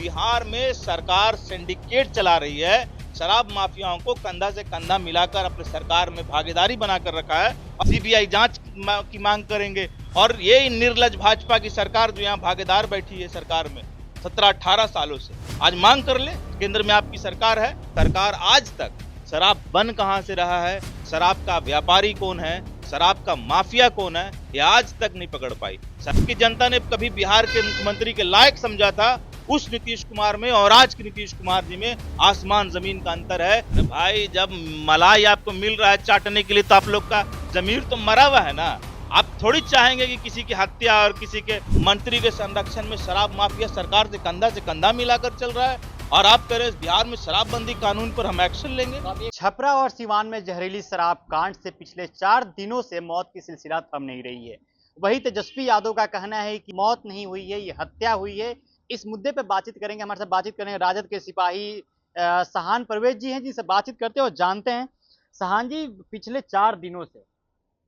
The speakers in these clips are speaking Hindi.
बिहार में सरकार सिंडिकेट चला रही है, शराब माफियाओं को कंधा से कंधा मिलाकर अपने सरकार में भागीदारी बनाकर रखा है। सीबीआई जांच की मांग करेंगे और ये निर्लज भाजपा की सरकार जो यहाँ भागीदार बैठी है सरकार में 17-18 सालों से, आज मांग कर ले। केंद्र में आपकी सरकार है, सरकार आज तक शराब बन कहां से रहा है, शराब का व्यापारी कौन है, शराब का माफिया कौन है, ये आज तक नहीं पकड़ पाई। सबकी जनता ने कभी बिहार के मुख्यमंत्री के लायक समझा था, उस नीतीश कुमार में और आज के नीतीश कुमार जी में आसमान जमीन का अंतर है। भाई जब मलाई आपको मिल रहा है चाटने के लिए तो आप लोग का जमीर तो मरा हुआ है ना। आप थोड़ी चाहेंगे कि किसी की हत्या और किसी के मंत्री के संरक्षण में शराब माफिया सरकार से कंधा मिलाकर चल रहा है और आप कह रहे हैं बिहार में शराबबंदी कानून पर हम एक्शन लेंगे। छपरा और सिवान में जहरीली शराब कांड से पिछले 4 दिनों से मौत की सिलसिला थम नहीं रही है। वही तेजस्वी यादव का कहना है कि मौत नहीं हुई है, ये हत्या हुई है। इस मुद्दे पर बातचीत करेंगे, हमारे साथ बातचीत करेंगे राजद के सिपाही सहान परवेज जी हैं, जिनसे बातचीत करते हैं और जानते हैं। सहान जी, पिछले 4 दिनों से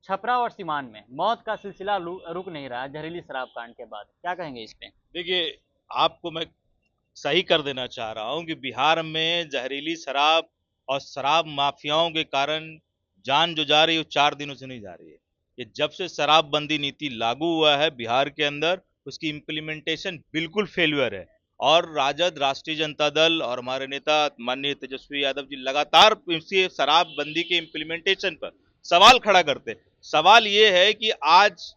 छपरा और सिवान में मौत का सिलसिला रुक नहीं रहा है जहरीली शराब कांड के बाद, क्या कहेंगे इस पे? देखिए, आपको मैं सही कर देना चाह रहा हूं कि बिहार में जहरीली शराब और शराब माफियाओं के कारण जान जो जा रही है वो 4 दिनों से नहीं जा रही है। ये जब से शराबबंदी नीति लागू हुआ है बिहार के अंदर, उसकी इम्प्लीमेंटेशन बिल्कुल फेल्यूर है। और राजद, राष्ट्रीय जनता दल और हमारे नेता माननीय तेजस्वी यादव जी लगातार इसी शराबबंदी के इम्प्लीमेंटेशन पर सवाल खड़ा करते। सवाल ये है कि आज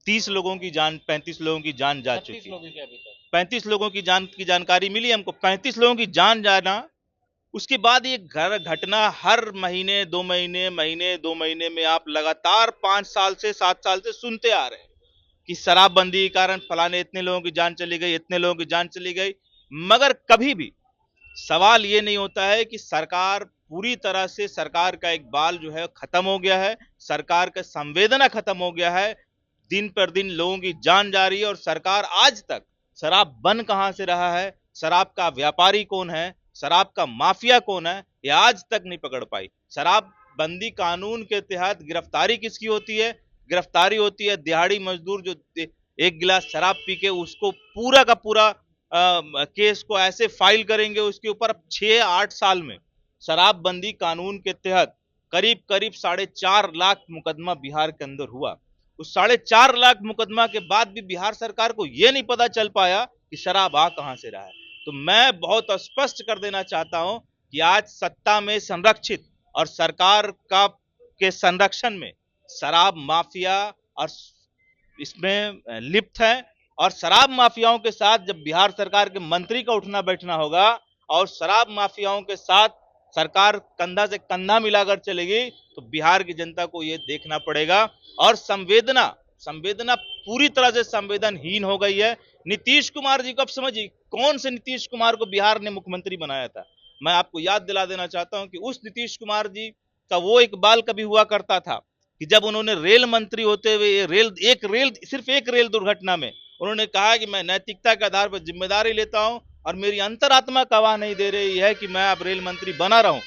30 लोगों की जान, 35 लोगों की जान जा चुकी है। 35 लोगों की जान की जानकारी मिली हमको। 35 लोगों की जान जाना, उसके बाद ये घटना हर महीने 2 महीने में आप लगातार 5 साल से 7 साल से सुनते आ रहे हैं कि शराबबंदी के कारण फलाने इतने लोगों की जान चली गई, इतने लोगों की जान चली गई। मगर कभी भी सवाल ये नहीं होता है कि सरकार पूरी तरह से, सरकार का एक बाल जो है खत्म हो गया है, सरकार का संवेदना खत्म हो गया है। दिन पर दिन लोगों की जान जा रही है और सरकार आज तक शराब बन कहां से रहा है, शराब का व्यापारी कौन है, शराब का माफिया कौन है, ये आज तक नहीं पकड़ पाई। शराबबंदी कानून के तहत गिरफ्तारी किसकी होती है? गिरफ्तारी होती है दिहाड़ी मजदूर जो 1 गिलास शराब पी के उसको पूरा का पूरा केस को ऐसे फाइल करेंगे उसके ऊपर। 6-8 साल में शराबबंदी कानून के तहत करीब 4.5 लाख मुकदमा बिहार के अंदर हुआ। उस 4.5 लाख मुकदमा के बाद भी बिहार सरकार को यह नहीं पता चल पाया कि शराब आ कहां से रहा है। तो मैं बहुत स्पष्ट कर देना चाहता हूं कि आज सत्ता में संरक्षित और सरकार का के संरक्षण में शराब माफिया और इसमें लिप्त है। और शराब माफियाओं के साथ जब बिहार सरकार के मंत्री का उठना बैठना होगा और शराब माफियाओं के साथ सरकार कंधा से कंधा मिलाकर चलेगी तो बिहार की जनता को यह देखना पड़ेगा। और संवेदना पूरी तरह से संवेदनहीन हो गई है। नीतीश कुमार जी को अब समझिए, कौन से नीतीश कुमार को बिहार ने मुख्यमंत्री बनाया था। मैं आपको याद दिला देना चाहता हूं कि उस नीतीश कुमार जी का वो इकबाल कभी हुआ करता था कि जब उन्होंने रेल मंत्री होते हुए सिर्फ एक रेल दुर्घटना में उन्होंने कहा कि मैं नैतिकता के आधार पर जिम्मेदारी लेता हूं और मेरी अंतरात्मा गवाह नहीं दे रही है कि मैं अब रेल मंत्री बना रहा हूं।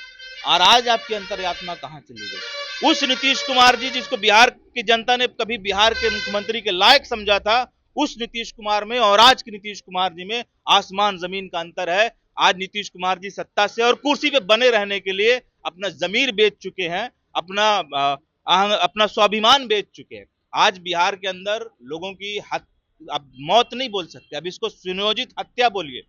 और आज आपकी अंतरात्मा कहां चली गई? उस नीतीश कुमार जी जिसको बिहार की जनता ने कभी बिहार के मुख्यमंत्री के लायक समझा था, उस नीतीश कुमार में और आज के नीतीश कुमार जी में आसमान जमीन का अंतर है। आज नीतीश कुमार जी सत्ता से और कुर्सी पे बने रहने के लिए अपना जमीर बेच चुके हैं, अपना स्वाभिमान बेच चुके हैं। आज बिहार के अंदर लोगों की अब मौत नहीं बोल सकते, अब इसको सुनियोजित हत्या बोलिए।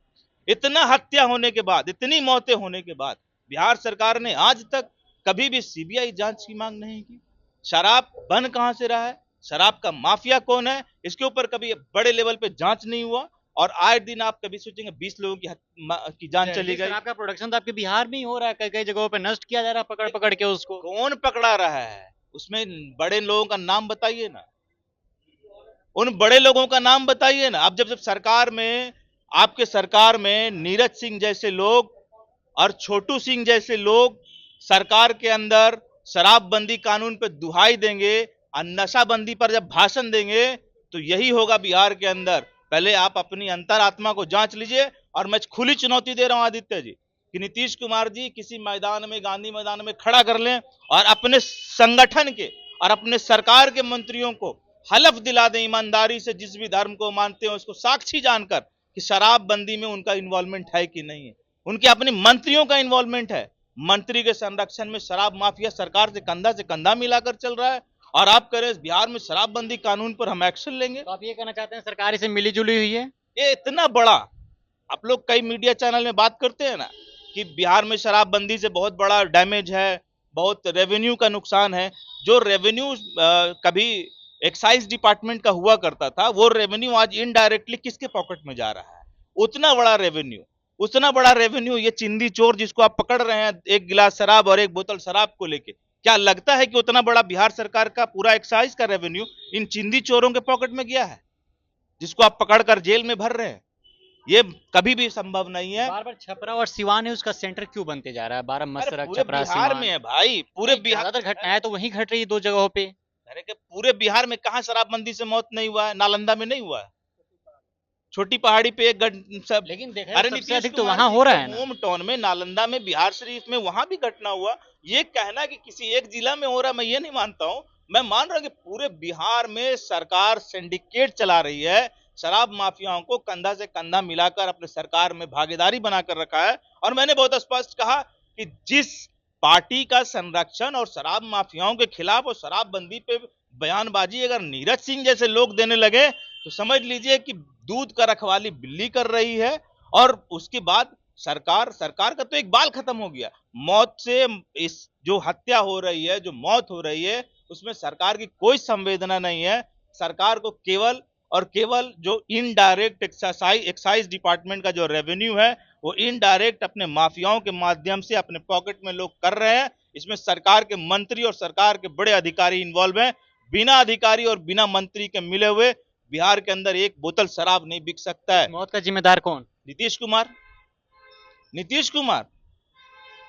इतना हत्या होने के बाद, इतनी मौतें होने के बाद बिहार सरकार ने आज तक कभी भी सीबीआई जांच की मांग नहीं की। शराब बन कहां से रहा है, शराब का माफिया कौन है, इसके ऊपर कभी बड़े लेवल पे जांच नहीं हुआ। और आए दिन आप कभी सोचेंगे 20 लोगों की जान चली गई। शराब का प्रोडक्शन तो आपके बिहार में ही हो रहा है, कई कई जगहों पे नष्ट किया जा रहा है पकड़ पकड़ के उसको। कौन पकड़ा रहा है? उसमें बड़े लोगों का नाम बताइए ना, उन बड़े लोगों का नाम बताइए ना। अब जब सरकार में, आपके सरकार में नीरज सिंह जैसे लोग और छोटू सिंह जैसे लोग सरकार के अंदर शराबबंदी कानून पर दुहाई देंगे और नशाबंदी पर जब भाषण देंगे तो यही होगा बिहार के अंदर। पहले आप अपनी अंतरात्मा को जांच लीजिए। और मैं खुली चुनौती दे रहा हूं आदित्य जी कि नीतीश कुमार जी किसी मैदान में, गांधी मैदान में खड़ा कर लें और अपने संगठन के और अपने सरकार के मंत्रियों को हलफ दिला दें ईमानदारी से, जिस भी धर्म को मानते हो उसको साक्षी जानकर कि शराबबंदी में उनका इन्वॉल्वमेंट है कि नहीं है। उनके अपने मंत्रियों का इन्वॉल्वमेंट है। मंत्री के संरक्षण में शराब माफिया सरकार से कंधा मिलाकर चल रहा है, और आप कह रहे हैं बिहार में शराबबंदी कानून पर हम एक्शन लेंगे। तो आप ये कहना चाहते हैं सरकार इसे मिली जुली हुई है? ये इतना बड़ा, आप लोग कई मीडिया चैनल में बात करते हैं ना कि बिहार में शराबबंदी से बहुत बड़ा डैमेज है, बहुत रेवेन्यू का नुकसान है। जो रेवेन्यू कभी एक्साइज डिपार्टमेंट का हुआ करता था, वो रेवेन्यू आज इनडायरेक्टली किसके पॉकेट में जा रहा है? उतना बड़ा रेवेन्यू ये चिंदी चोर जिसको आप पकड़ रहे हैं एक गिलास शराब और एक बोतल शराब को लेके, क्या लगता है कि उतना बड़ा बिहार सरकार का पूरा एक्साइज का रेवेन्यू इन चिंदी चोरों के पॉकेट में गया है, जिसको आप पकड़कर जेल में भर रहे हैं? ये कभी भी संभव नहीं है। बार बार छपरा और सिवान है उसका सेंटर क्यों बनते जा रहा है? बारह मसरक, पूरे छपरा, बिहार सिवान में है भाई, पूरे बिहार। ज्यादातर घटनाएं तो वहीं घट रही है, 2 जगहों पे। अरे कि पूरे बिहार में कहां शराबबंदी से मौत नहीं हुआ है? नालंदा में नहीं हुआ है? छोटी पहाड़ी पे सब, लेकिन देखा अरे सबसे नीतीश अधिक तो कुमार वहां जी हो के रहा है ना। होम टाउन में, नालंदा में, बिहार शरीफ में, वहां भी घटना हुआ। ये कहना कि किसी एक जिला में हो रहा है, मैं ये नहीं मानता हूं। मैं मान रहा हूं कि पूरे बिहार में सरकार सिंडिकेट चला रही है, शराब माफियाओं को कंधा से कंधा मिलाकर अपने सरकार में भागीदारी बनाकर रखा है। और मैंने बहुत स्पष्ट कहा कि जिस पार्टी का संरक्षण और शराब माफियाओं के खिलाफ और शराबबंदी पे बयानबाजी अगर नीरज सिंह जैसे लोग देने लगे, तो समझ लीजिए कि दूध का रखवाली बिल्ली कर रही है। और उसके बाद सरकार का तो एक बाल खत्म हो गया। मौत से, इस जो हत्या हो रही है, जो मौत हो रही है, उसमें सरकार की कोई संवेदना नहीं है। सरकार को केवल और केवल जो इनडायरेक्ट एक्साइज डिपार्टमेंट का जो रेवेन्यू है, वो इनडायरेक्ट अपने माफियाओं के माध्यम से अपने पॉकेट में लोग कर रहे हैं। इसमें सरकार के मंत्री और सरकार के बड़े अधिकारी इन्वॉल्व हैं। बिना अधिकारी और बिना मंत्री के मिले हुए बिहार के अंदर एक बोतल शराब नहीं बिक सकता है। मौत का जिम्मेदार कौन? नीतीश कुमार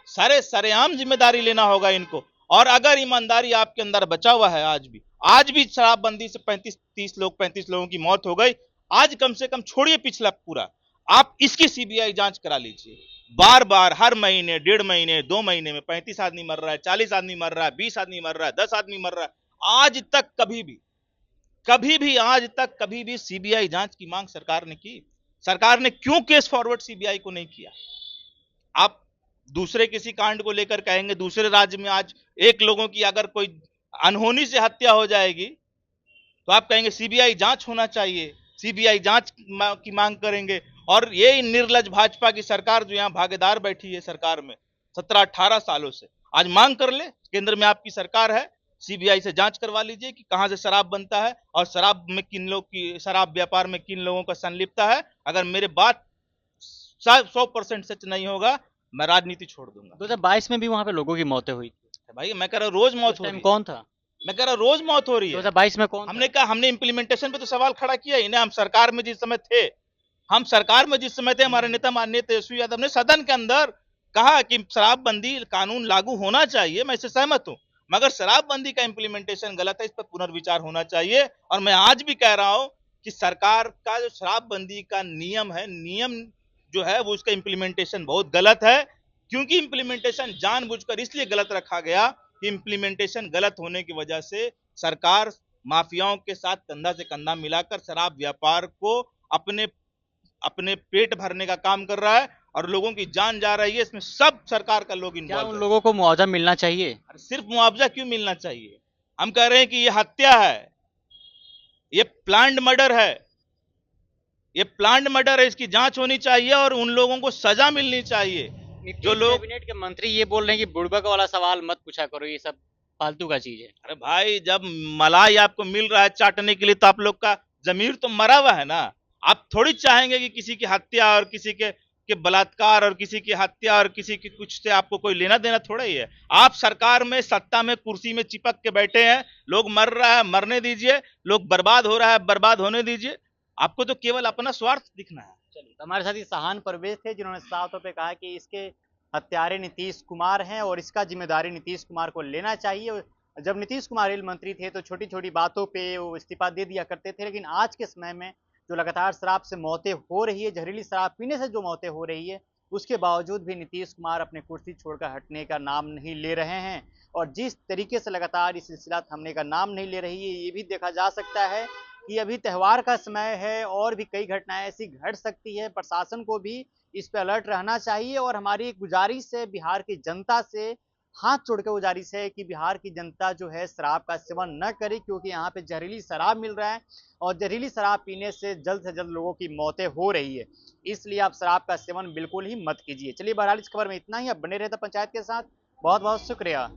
सारे सरेआम जिम्मेदारी लेना होगा इनको। और अगर ईमानदारी आपके अंदर बचा हुआ है, आज भी शराबबंदी से 35 लोगों की मौत हो गई। आज कम से कम छोड़िए पिछला पूरा, आप इसकी सीबीआई जांच करा लीजिए। बार बार हर महीने, 1.5 महीने, 2 महीने में 35 आदमी मर रहा है, 40 आदमी मर रहा है, 20 आदमी मर रहा है, 10 आदमी मर रहा है। आज तक कभी भी सीबीआई जांच की मांग सरकार ने की? सरकार ने क्यों केस फॉरवर्ड सीबीआई को नहीं किया? आप दूसरे किसी कांड को लेकर कहेंगे, दूसरे राज्य में आज एक लोगों की अगर कोई अनहोनी से हत्या हो जाएगी, तो आप कहेंगे सीबीआई जांच होना चाहिए, सीबीआई जांच की मांग करेंगे। और ये निर्लज भाजपा की सरकार जो यहां भागीदार बैठी है सरकार में 17-18 सालों से, आज मांग कर ले, केंद्र में आपकी सरकार है, सीबीआई से जांच करवा लीजिए कि कहां से शराब बनता है और शराब में किन लोग की, शराब व्यापार में किन लोगों का संलिप्तता है। अगर मेरे बात 100% सच नहीं होगा, मैं राजनीति छोड़ दूंगा। 2022 में भी वहां पे लोगों की मौतें हुई थी। भाई मैं कह रहा हूं रोज मौत हो रही है। कौन था? मैं कह रहा हूं रोज मौत हो रही है। 2022 में कौन? हमने कहा, हमने इंप्लीमेंटेशन पे तो सवाल खड़ा किया ही ना। हम सरकार में जिस समय थे, हमारे नेता माननीय तेजस्वी यादव ने सदन के अंदर कहा कि शराबबंदी कानून लागू होना चाहिए, मैं इससे सहमत हूं, मगर शराबबंदी का इंप्लीमेंटेशन गलत है, इस पर पुनर्विचार होना चाहिए। और मैं आज भी कह रहा हूं कि सरकार का जो शराबबंदी का नियम जो है वो उसका इंप्लीमेंटेशन बहुत गलत है। क्योंकि इंप्लीमेंटेशन जानबूझकर इसलिए गलत रखा गया कि इंप्लीमेंटेशन गलत होने की वजह से सरकार माफियाओं के साथ कंधा से कंधा मिलाकर शराब व्यापार को अपने पेट भरने का काम कर रहा है और लोगों की जान जा रही है। इसमें सब सरकार का लोग इन्वॉल्व है। उन लोगों को मुआवजा मिलना चाहिए? सिर्फ मुआवजा क्यों मिलना चाहिए? हम कह रहे हैं कि ये हत्या है, ये प्लान्ड मर्डर है, इसकी जांच होनी चाहिए और उन लोगों को सजा मिलनी चाहिए। जो लोग कैबिनेट के मंत्री ये बोल रहे हैं कि बुड़बक वाला सवाल मत पूछा करो, ये सब फालतू का चीज है। अरे भाई, जब मलाई आपको मिल रहा है चाटने के लिए, तो आप लोग का जमीर तो मरा हुआ है ना। आप थोड़ी चाहेंगे कि किसी की हत्या और किसी के बलात्कार और किसी की हत्या और किसी की कुछ से आपको कोई लेना देना थोड़ा ही है। आप सरकार में, सत्ता में, कुर्सी में चिपक के बैठे हैं। लोग मर रहा है, मरने दीजिए। लोग बर्बाद हो रहा है, बर्बाद होने दीजिए। आपको तो केवल अपना स्वार्थ दिखना है। चलिए, हमारे साथ ही सहान परवेज थे, जिन्होंने साफ तौर पे कहा कि इसके हत्यारे नीतीश कुमार हैं और इसका जिम्मेदारी नीतीश कुमार को लेना चाहिए। जब नीतीश कुमार रेल मंत्री थे तो छोटी छोटी बातों पे वो इस्तीफा दे दिया करते थे, लेकिन आज के समय में जो लगातार शराब से मौतें हो रही है, जहरीली शराब पीने से जो मौतें हो रही है, उसके बावजूद भी नीतीश कुमार अपने कुर्सी छोड़कर हटने का नाम नहीं ले रहे हैं। और जिस तरीके से लगातार ये सिलसिला थमने का नाम नहीं ले रही है, ये भी देखा जा सकता है कि अभी त्योहार का समय है और भी कई घटनाएं ऐसी घट सकती है। प्रशासन को भी इस पे अलर्ट रहना चाहिए और हमारी एक गुजारिश है बिहार की जनता से, हाथ जोड़ के गुजारिश है कि बिहार की जनता जो है शराब का सेवन न करे, क्योंकि यहाँ पे जहरीली शराब मिल रहा है और जहरीली शराब पीने से जल्द लोगों की मौतें हो रही है। इसलिए आप शराब का सेवन बिल्कुल ही मत कीजिए। चलिए बहरहाल इस खबर में इतना ही। अब बने रहता पंचायत के साथ। बहुत बहुत शुक्रिया।